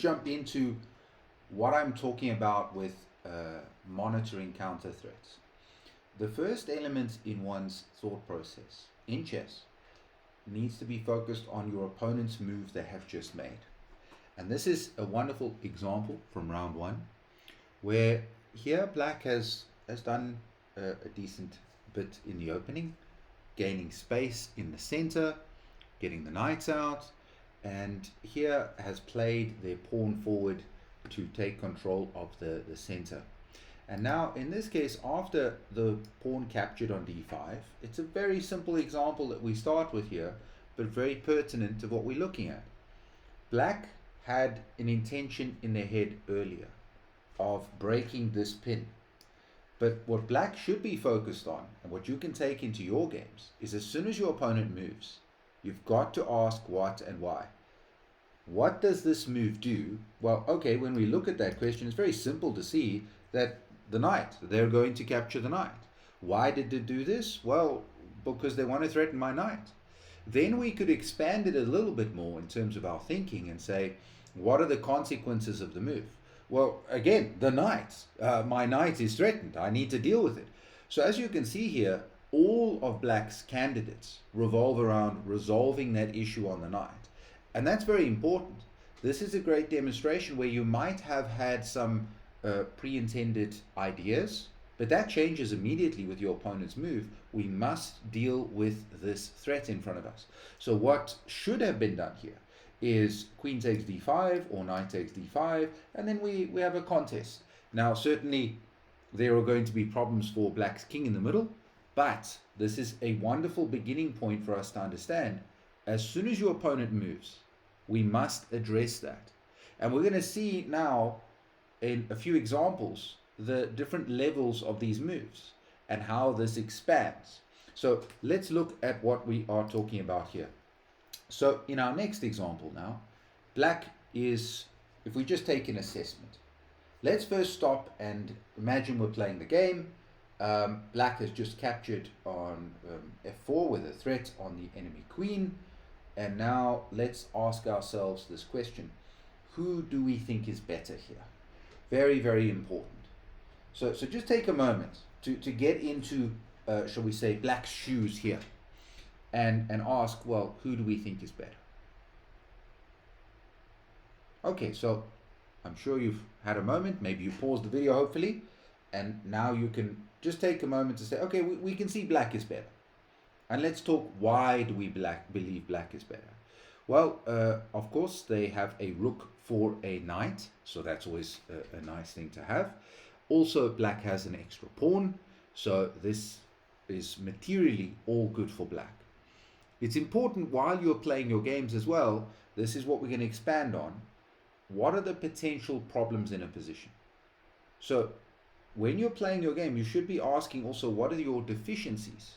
jump into what I'm talking about with monitoring counter threats. The first element in one's thought process in chess needs to be focused on your opponent's move they have just made. And this is a wonderful example from round one, where here black has done a decent bit in the opening, gaining space in the center, getting the knights out, and here has played their pawn forward to take control of the center. And now, in this case, after the pawn captured on d5, it's a very simple example that we start with here, but very pertinent to what we're looking at. Black had an intention in their head earlier of breaking this pin. But what black should be focused on, and what you can take into your games, is as soon as your opponent moves, you've got to ask what and why. What does this move do? Well, okay, when we look at that question, it's very simple to see that the knight, they're going to capture the knight. Why did they do this? Well, because they want to threaten my knight. Then we could expand it a little bit more in terms of our thinking and say, what are the consequences of the move? Well, again, the knight, my knight is threatened. I need to deal with it. So as you can see here, all of black's candidates revolve around resolving that issue on the knight. And that's very important. This is a great demonstration where you might have had some pre-intended ideas, but that changes immediately with your opponent's move. We must deal with this threat in front of us. So what should have been done here is queen takes d5 or knight takes d5, and then we have a contest. Now, certainly there are going to be problems for black's king in the middle, but this is a wonderful beginning point for us to understand. As soon as your opponent moves, we must address that. And we're going to see now in a few examples the different levels of these moves and how this expands. So let's look at what we are talking about here. So in our next example now, black is, if we just take an assessment, let's first stop and imagine we're playing the game. Black has just captured on f4 with a threat on the enemy queen. And now let's ask ourselves this question. Who do we think is better here? Very, very important. So just take a moment to get into, shall we say, black's shoes here. And ask, well, who do we think is better? Okay, so I'm sure you've had a moment. Maybe you paused the video, hopefully. And now you can just take a moment to say, okay, we can see black is better. And let's talk, why do we believe black is better? Well, of course, they have a rook for a knight. So that's always a nice thing to have. Also, black has an extra pawn. So this is materially all good for black. It's important while you're playing your games as well, this is what we're going to expand on. What are the potential problems in a position? So when you're playing your game, you should be asking also, what are your deficiencies?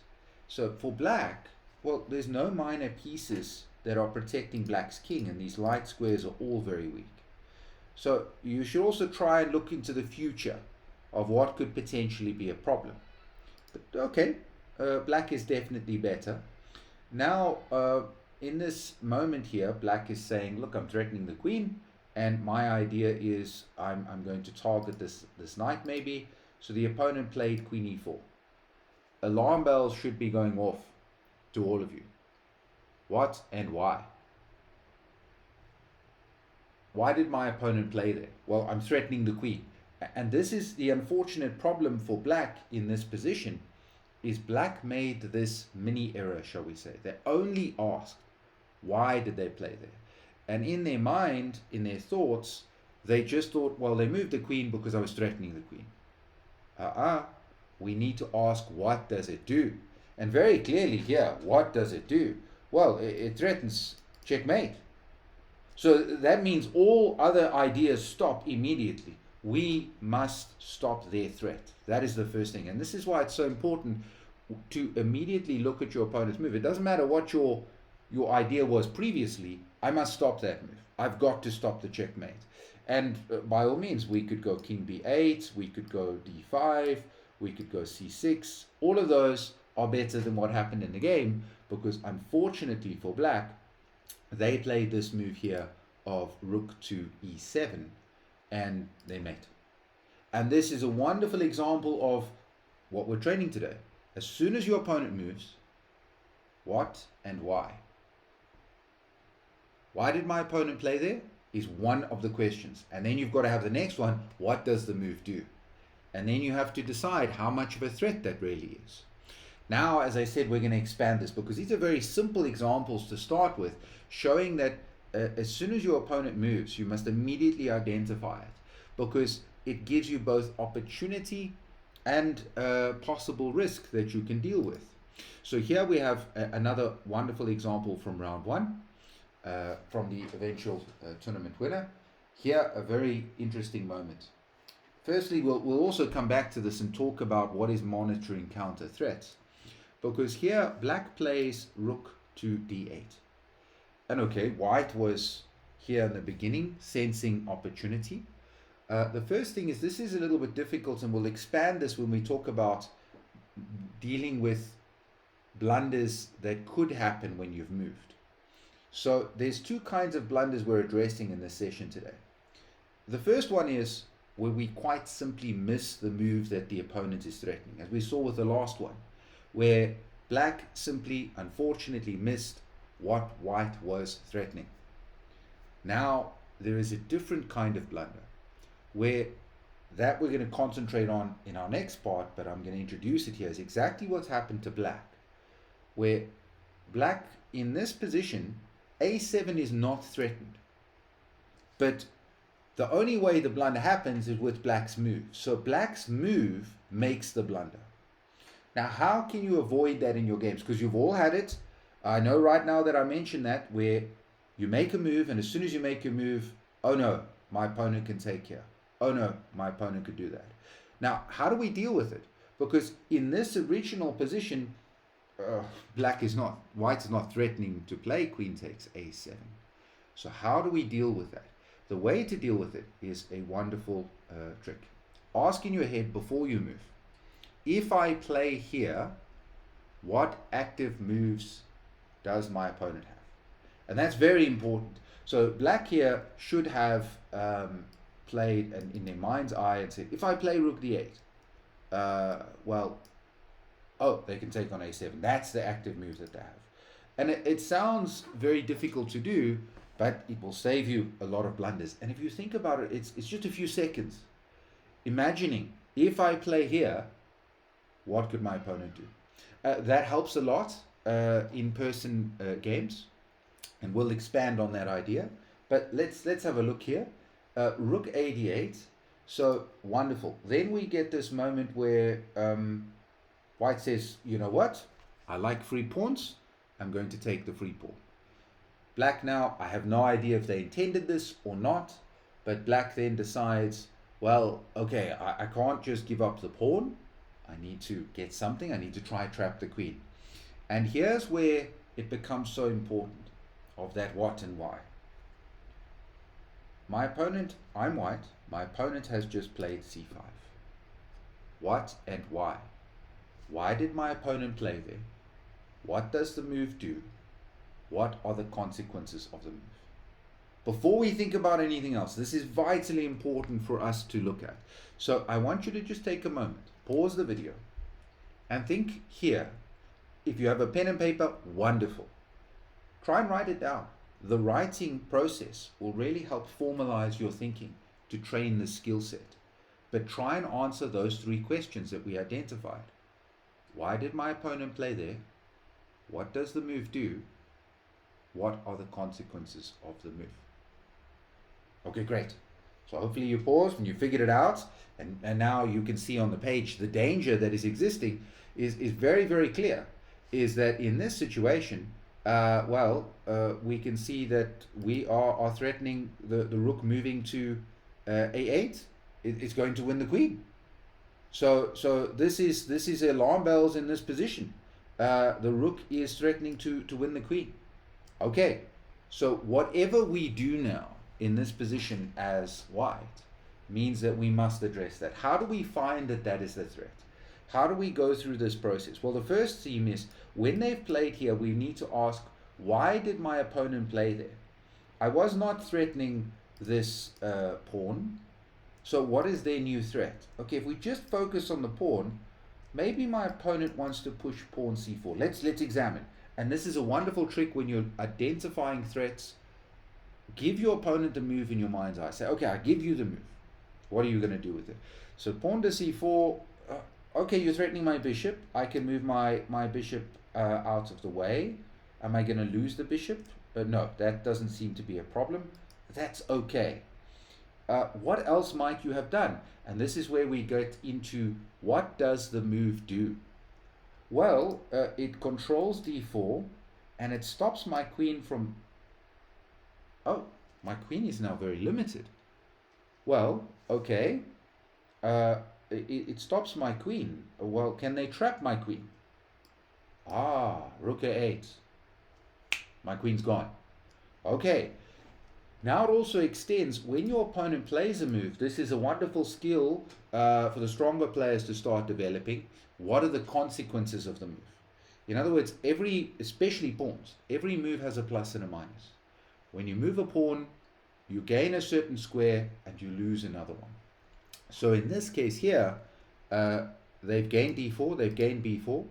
So for black, well, there's no minor pieces that are protecting black's king, and these light squares are all very weak. So you should also try and look into the future of what could potentially be a problem. But okay, black is definitely better. Now, in this moment here, black is saying, look, I'm threatening the queen, and my idea is I'm going to target this knight maybe. So the opponent played queen e4. Alarm bells should be going off to all of you. What and why? Why did my opponent play there? Well, I'm threatening the queen. And this is the unfortunate problem for black in this position, is black made this mini error, shall we say. They only asked, why did they play there? And in their mind, in their thoughts, they just thought, well, they moved the queen because I was threatening the queen. We need to ask, what does it do? And very clearly here, what does it do? Well, it threatens checkmate. So that means all other ideas stop immediately. We must stop their threat. That is the first thing. And this is why it's so important to immediately look at your opponent's move. It doesn't matter what your idea was previously. I must stop that move. I've got to stop the checkmate. And by all means, we could go king b8, we could go d5, we could go c6. All of those are better than what happened in the game, because unfortunately for black, they played this move here of rook to e7, and they mate. And this is a wonderful example of what we're training today. As soon as your opponent moves, what and why? Why did my opponent play there? Is one of the questions. And then you've got to have the next one, what does the move do? And then you have to decide how much of a threat that really is. Now, as I said, we're going to expand this because these are very simple examples to start with, showing that as soon as your opponent moves, you must immediately identify it, because it gives you both opportunity and possible risk that you can deal with. So here we have another wonderful example from round one, from the eventual tournament winner. Here, a very interesting moment. Firstly, we'll also come back to this and talk about what is monitoring counter threats. Because here, black plays rook to d8. And okay, white was here in the beginning, sensing opportunity. The first thing is, this is a little bit difficult, and we'll expand this when we talk about dealing with blunders that could happen when you've moved. So there's two kinds of blunders we're addressing in this session today. The first one is where we quite simply miss the move that the opponent is threatening, as we saw with the last one, where black simply, unfortunately, missed what white was threatening. Now, there is a different kind of blunder, where that we're going to concentrate on in our next part, but I'm going to introduce it here, is exactly what's happened to black, where black, in this position, a7 is not threatened. But the only way the blunder happens is with black's move. So black's move makes the blunder. Now, how can you avoid that in your games? Because you've all had it. I know right now that I mentioned that, where you make a move, and as soon as you make a move, oh no, my opponent can take here. Oh no, my opponent could do that. Now, how do we deal with it? Because in this original position, white is not threatening to play queen takes a7. So how do we deal with that? The way to deal with it is a wonderful trick. Ask in your head before you move, if I play here, what active moves does my opponent have? And that's very important. So black here should have played in their mind's eye and said, if I play rook d8, they can take on a7. That's the active move that they have. And it sounds very difficult to do, but it will save you a lot of blunders. And if you think about it, it's just a few seconds. Imagining, if I play here, what could my opponent do? That helps a lot in-person games, and we'll expand on that idea. But let's have a look here. Rook a d8. So wonderful. Then we get this moment where white says, you know what? I like free pawns. I'm going to take the free pawn. Black now, I have no idea if they intended this or not, but black then decides, well, okay, I can't just give up the pawn. I need to get something. I need to try trap the queen. And here's where it becomes so important of that what and why. My opponent, I'm white. My opponent has just played c5. What and why? Why did my opponent play there? What does the move do? What are the consequences of the move? Before we think about anything else, this is vitally important for us to look at. So I want you to just take a moment, pause the video, and think here. If you have a pen and paper, wonderful. Try and write it down. The writing process will really help formalize your thinking to train the skill set. But try and answer those three questions that we identified. Why did my opponent play there? What does the move do? What are the consequences of the move? Okay, great. So hopefully you paused and you figured it out, and now you can see on the page the danger that is existing is very, very clear. Is that in this situation, we can see that we are threatening the rook moving to a8. It's going to win the queen. So this is alarm bells in this position. The rook is threatening to win the queen. Okay, so whatever we do now in this position as white means that we must address that. How do we find that is the threat? How do we go through this process? Well, the first theme is, when they've played here, we need to ask, why did my opponent play there? I was not threatening this pawn. So what is their new threat? Okay, if we just focus on the pawn, maybe my opponent wants to push pawn c4. Let's examine. And this is a wonderful trick when you're identifying threats. Give your opponent a move in your mind's eye. Say, okay, I give you the move. What are you going to do with it? So pawn to c4. Okay, you're threatening my bishop. I can move my bishop out of the way. Am I going to lose the bishop? No, that doesn't seem to be a problem. That's okay. What else might you have done? And this is where we get into what does the move do? Well, it controls d4 and it stops my queen from... Oh, my queen is now very limited. Well, okay. It stops my queen. Well, can they trap my queen? Ah, rook a8. My queen's gone. Okay. Now it also extends, when your opponent plays a move, this is a wonderful skill for the stronger players to start developing. What are the consequences of the move? In other words, especially pawns, every move has a plus and a minus. When you move a pawn, you gain a certain square and you lose another one. So in this case here, they've gained d4, they've gained b4,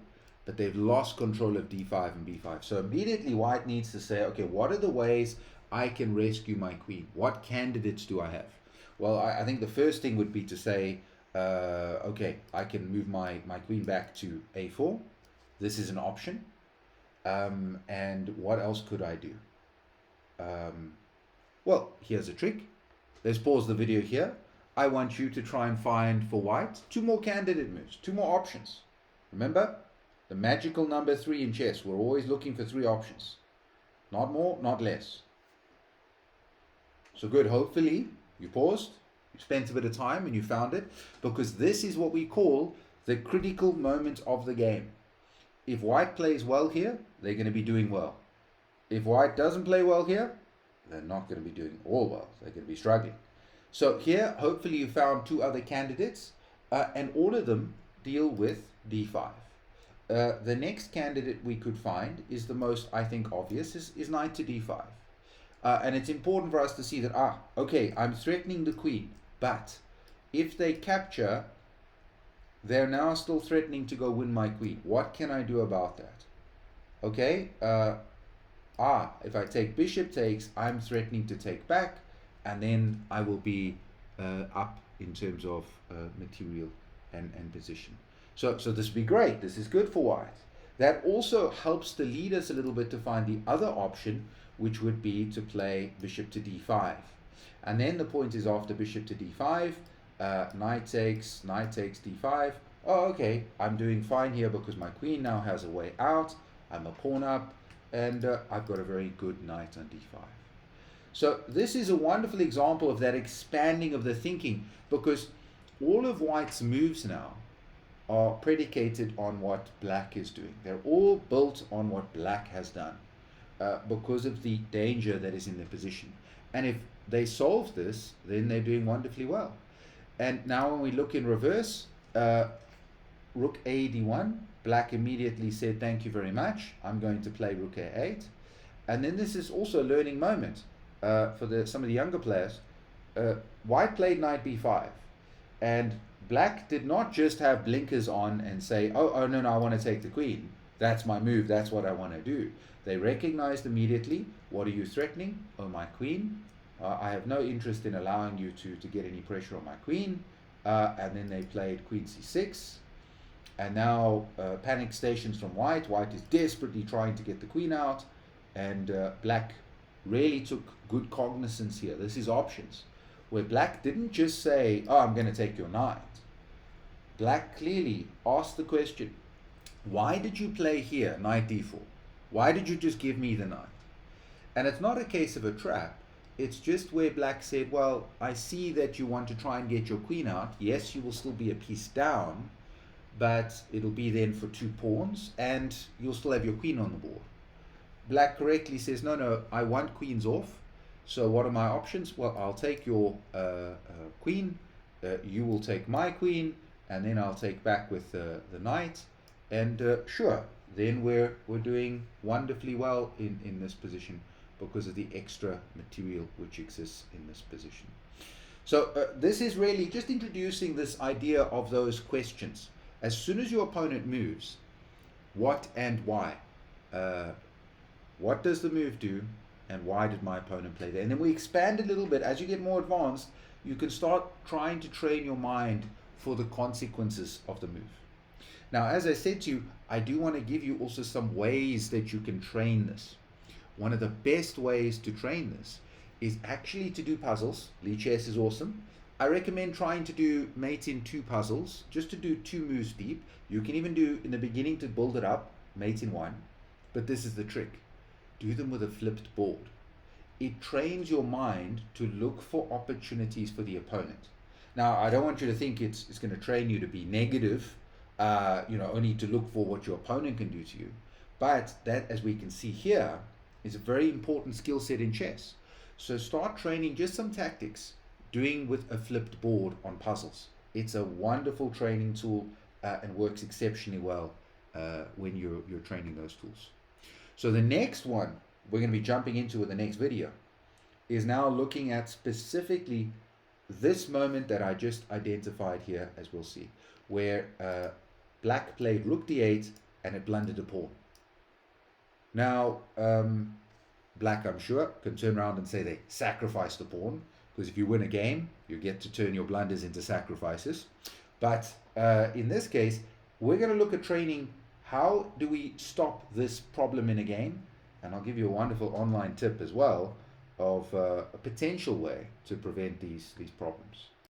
but they've lost control of d5 and b5. So immediately white needs to say, okay, what are the ways I can rescue my queen? What candidates do I have? Well, I think the first thing would be to say, okay, I can move my queen back to a4. This is an option. And what else could I do? Well, here's a trick. Let's pause the video here. I want you to try and find for white 2 more candidate moves, 2 more options. Remember, the magical number 3 in chess. We're always looking for 3 options. Not more, not less. So good, hopefully you paused, you spent a bit of time and you found it, because this is what we call the critical moment of the game. If white plays well here, they're going to be doing well. If white doesn't play well here, they're not going to be doing all well. They're going to be struggling. So here, hopefully you found 2 other candidates, and all of them deal with d5. The next candidate we could find is the most, I think, obvious, is knight to d5. And it's important for us to see that, okay, I'm threatening the queen, but if they capture, they're now still threatening to go win my queen. What can I do about that? Okay, if I take bishop takes, I'm threatening to take back, and then I will be up in terms of material and position. So this would be great. This is good for white. That also helps to lead us a little bit to find the other option, which would be to play bishop to d5. And then the point is, after bishop to d5, knight takes d5. Oh, okay, I'm doing fine here because my queen now has a way out. I'm a pawn up, and I've got a very good knight on d5. So this is a wonderful example of that expanding of the thinking, because all of white's moves now are predicated on what black is doing. They're all built on what black has done, because of the danger that is in their position. And if they solve this, then they're doing wonderfully well. And now when we look in reverse, rook a d1, black immediately said, thank you very much, I'm going to play rook a8. And then this is also a learning moment for some of the younger players. White played knight b5, and black did not just have blinkers on and say, oh no, I want to take the queen. That's my move, that's what I want to do. They recognized immediately, what are you threatening? Oh, my queen. I have no interest in allowing you to get any pressure on my queen. And then they played queen c6. And now panic stations from white. White is desperately trying to get the queen out. And black really took good cognizance here. This is options. Where black didn't just say, oh, I'm going to take your knight. Black clearly asked the question, why did you play here, knight d4? Why did you just give me the knight? And it's not a case of a trap. It's just where black said, well, I see that you want to try and get your queen out. Yes, you will still be a piece down, but it'll be then for 2 pawns, and you'll still have your queen on the board. Black correctly says, no, I want queens off. So what are my options? Well, I'll take your queen, you will take my queen, and then I'll take back with the knight. And sure, then we're doing wonderfully well in this position, because of the extra material which exists in this position. So this is really just introducing this idea of those questions. As soon as your opponent moves, what and why? What does the move do, and why did my opponent play there? And then we expand a little bit. As you get more advanced, you can start trying to train your mind for the consequences of the move. Now, as I said to you, I do want to give you also some ways that you can train this. One of the best ways to train this is actually to do puzzles. Lichess is awesome. I recommend trying to do mate in 2 puzzles, just to do 2 moves deep. You can even do in the beginning to build it up, mate in 1. But this is the trick. Do them with a flipped board. It trains your mind to look for opportunities for the opponent. Now, I don't want you to think it's going to train you to be negative, only to look for what your opponent can do to you. But that, as we can see here, is a very important skill set in chess. So start training just some tactics, doing with a flipped board on puzzles. It's a wonderful training tool and works exceptionally well when you're training those tools. So the next one we're going to be jumping into with the next video is now looking at specifically this moment that I just identified here, as we'll see, where black played rook d8 and it blundered a pawn. Now, black, I'm sure, can turn around and say they sacrificed the pawn, because if you win a game, you get to turn your blunders into sacrifices. But in this case, we're going to look at training how do we stop this problem in a game, and I'll give you a wonderful online tip as well of a potential way to prevent these problems.